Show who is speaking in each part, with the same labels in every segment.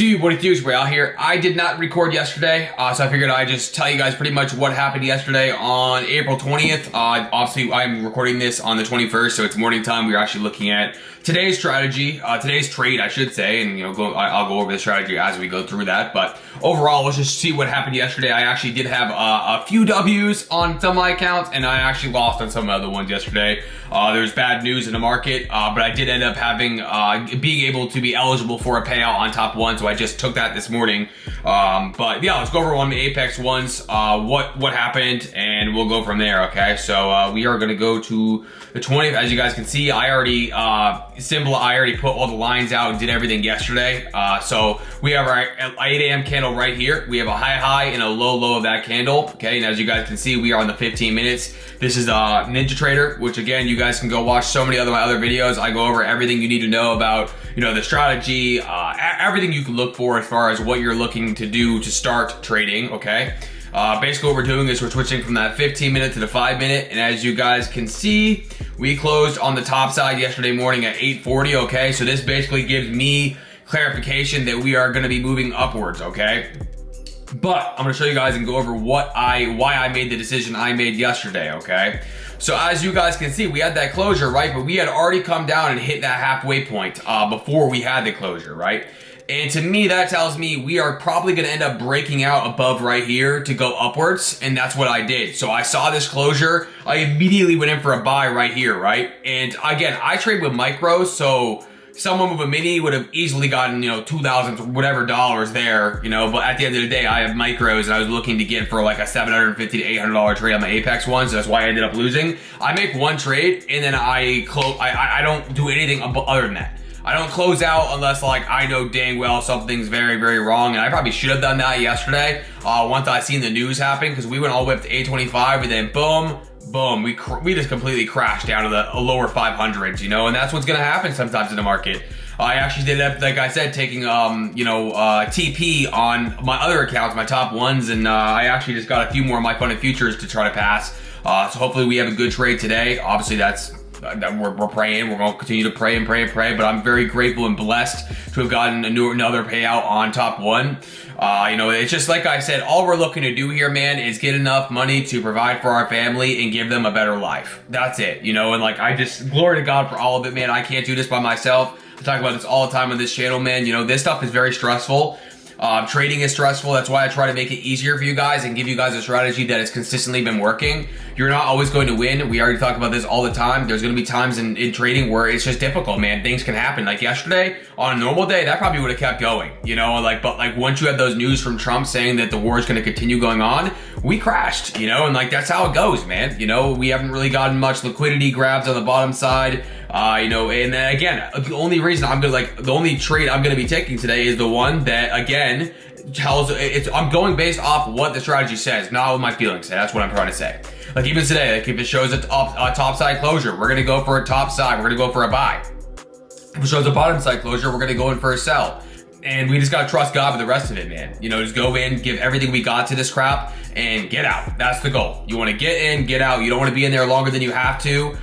Speaker 1: Dude, what it do, Way out here. I did not record yesterday, so I figured I'd just tell you guys pretty much what happened yesterday on April 20th. Obviously, I'm recording this on the 21st, so it's morning time. We're actually looking at today's strategy, today's trade, I should say, and I'll go over the strategy as we go through that. But overall, let's just see what happened yesterday. I actually did have a few W's on some of my accounts, and I actually lost on some other ones yesterday. There's bad news in the market, but I did end up having being able to be eligible for a payout on top one, so I just took that this morning. But yeah, let's go over one of the Apex ones, what happened, and we'll go from there. Okay, so we are going to go to the 20th. As you guys can see, I already put all the lines out and did everything yesterday. So we have our 8 a.m. candle right here. We have a high and a low of that candle. Okay, and as you guys can see, we are on the 15 minutes. This is NinjaTrader, which again, you guys can go watch so many my other videos. I go over everything you need to know about, the strategy, everything you can look for as far as what you're looking to do to start trading. Okay. Basically what we're doing is we're switching from that 15 minute to the 5 minute. And as you guys can see, we closed on the top side yesterday morning at 840. Okay. So this basically gives me clarification that we are going to be moving upwards. Okay. But I'm going to show you guys and go over why I made the decision I made yesterday. Okay. So as you guys can see, we had that closure, right? But we had already come down and hit that halfway point, before we had the closure, right? And to me, that tells me we are probably going to end up breaking out above right here to go upwards. And that's what I did. So I saw this closure. I immediately went in for a buy right here, right? And again, I trade with micros. So someone with a mini would have easily gotten, $2,000 whatever dollars there, but at the end of the day, I have micros and I was looking to get for like a $750 to $800 trade on my Apex one. So that's why I ended up losing. I make one trade and then I don't do anything other than that. I don't close out unless I know dang well something's very, very wrong. And I probably should have done that yesterday once I seen the news happen, because we went all the way up to 825 and then boom, we just completely crashed down to the lower 500s, and that's what's going to happen sometimes in the market. I actually did that, like I said, taking, TP on my other accounts, my top ones, and I actually just got a few more of my funded futures to try to pass. So hopefully we have a good trade today. Obviously we're praying. We're going to continue to pray, but I'm very grateful and blessed to have gotten another payout on top one. It's just like I said, all we're looking to do here, man, is get enough money to provide for our family and give them a better life. That's it, and I just glory to God for all of it, man. I can't do this by myself. I talk about this all the time on this channel, man. This stuff is very stressful. Trading is stressful. That's why I try to make it easier for you guys and give you guys a strategy that has consistently been working. You're not always going to win. We already talk about this all the time. There's going to be times in trading where it's just difficult, man. Things can happen. Like yesterday, on a normal day, that probably would have kept going, but once you had those news from Trump saying that the war is going to continue going on, we crashed, and that's how it goes, man. We haven't really gotten much liquidity grabs on the bottom side. And then again, the only trade I'm going to be taking today is the one that, again, I'm going based off what the strategy says, not what my feelings say. That's what I'm trying to say. Like even today, if it shows a top side closure, we're going to go for a top side. We're going to go for a buy. If it shows a bottom side closure, we're going to go in for a sell. And we just got to trust God with the rest of it, man. Just go in, give everything we got to this crap, and get out. That's the goal. You want to get in, get out. You don't want to be in there longer than you have to.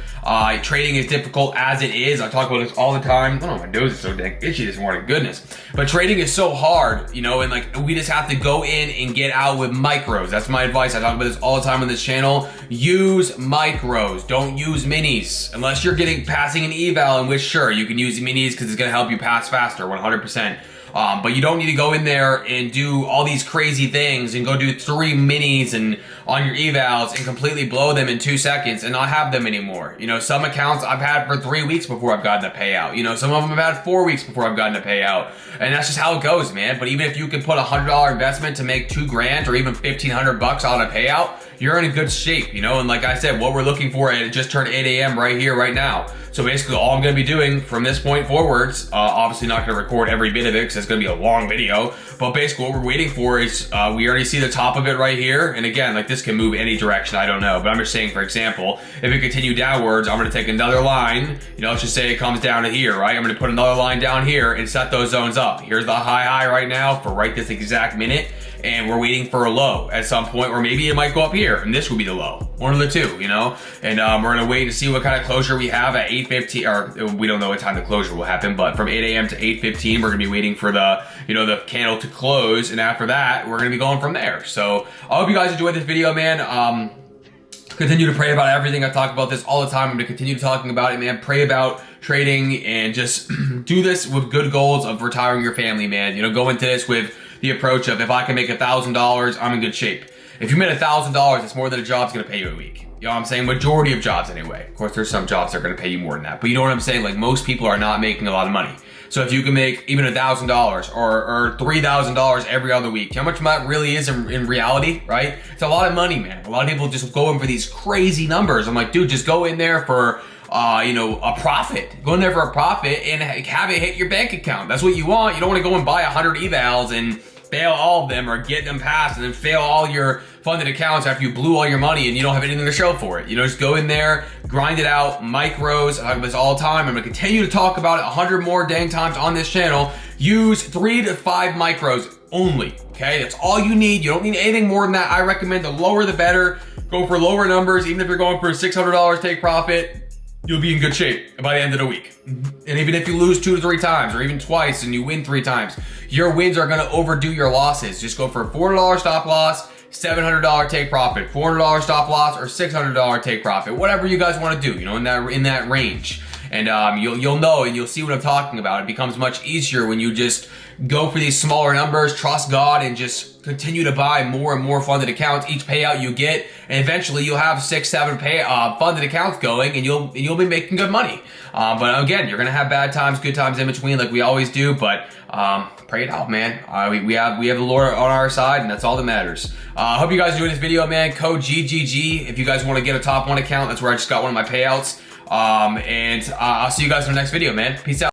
Speaker 1: Trading is difficult as it is. I talk about this all the time. Oh, my nose is so dang itchy this morning. Goodness. But trading is so hard, and we just have to go in and get out with micros. That's my advice. I talk about this all the time on this channel. Use micros. Don't use minis. Unless you're passing an eval, in which sure, you can use minis because it's going to help you pass faster, 100%. But you don't need to go in there and do all these crazy things and go do 3 minis and on your evals and completely blow them in 2 seconds and not have them anymore. Some accounts I've had for 3 weeks before I've gotten a payout. Some of them have had 4 weeks before I've gotten a payout. And that's just how it goes, man. But even if you can put $100 investment to make $2,000 or even $1,500 on a payout, you're in good shape, And like I said, what we're looking for, it just turned 8 a.m. right here, right now. So basically all I'm going to be doing from this point forwards, obviously not going to record every bit of it because it's going to be a long video, but basically what we're waiting for is, we already see the top of it right here. And again, this can move any direction, I don't know, but I'm just saying, for example, if it continue downwards, I'm going to take another line, let's just say it comes down to here, right? I'm going to put another line down here and set those zones up. Here's the high right now for right this exact minute. And we're waiting for a low at some point, or maybe it might go up here and this will be the low. One of the two, you know? And we're gonna wait to see what kind of closure we have at 8:15, or we don't know what time the closure will happen, but from 8 a.m. to 8:15, we're gonna be waiting for the, the candle to close, and after that, we're gonna be going from there. So I hope you guys enjoyed this video, man. Continue to pray about everything. I talk about this all the time. I'm gonna continue talking about it, man. Pray about trading and just do this with good goals of retiring your family, man. Go into this with the approach of, if I can make $1,000, I'm in good shape. If you made $1,000, it's more than a job's gonna pay you a week. You know what I'm saying? Majority of jobs anyway. Of course, there's some jobs that are gonna pay you more than that. But you know what I'm saying? Like, most people are not making a lot of money. So if you can make even $1,000 or $3,000 every other week, how much that really is in reality, right? It's a lot of money, man. A lot of people just go in for these crazy numbers. I'm like, dude, just go in there for a profit. Go in there for a profit and have it hit your bank account. That's what you want. You don't want to go and buy 100 evals and fail all of them, or get them passed and then fail all your funded accounts after you blew all your money and you don't have anything to show for it. Just go in there, grind it out, micros. I talk about this all the time. I'm gonna continue to talk about it 100 more dang times on this channel. Use 3 to 5 micros only, okay? That's all you need. You don't need anything more than that. I recommend the lower the better. Go for lower numbers. Even if you're going for $600 take profit, you'll be in good shape by the end of the week. And even if you lose 2 to 3 times, or even twice, and you win 3 times, your wins are gonna overdo your losses. Just go for a $400 stop loss, $700 take profit, $400 stop loss, or $600 take profit. Whatever you guys want to do, in that range. And you'll know, and you'll see what I'm talking about. It becomes much easier when you just go for these smaller numbers, trust God, and just continue to buy more and more funded accounts each payout you get, and eventually you'll have 6, 7 funded accounts going, and you'll be making good money. But again, you're gonna have bad times, good times in between, like we always do. But pray it out, man. We have the Lord on our side, and that's all that matters. I hope you guys enjoyed this video, man. Code GGG if you guys want to get a top 1 account. That's where I just got one of my payouts. And I'll see you guys in the next video, man. Peace out.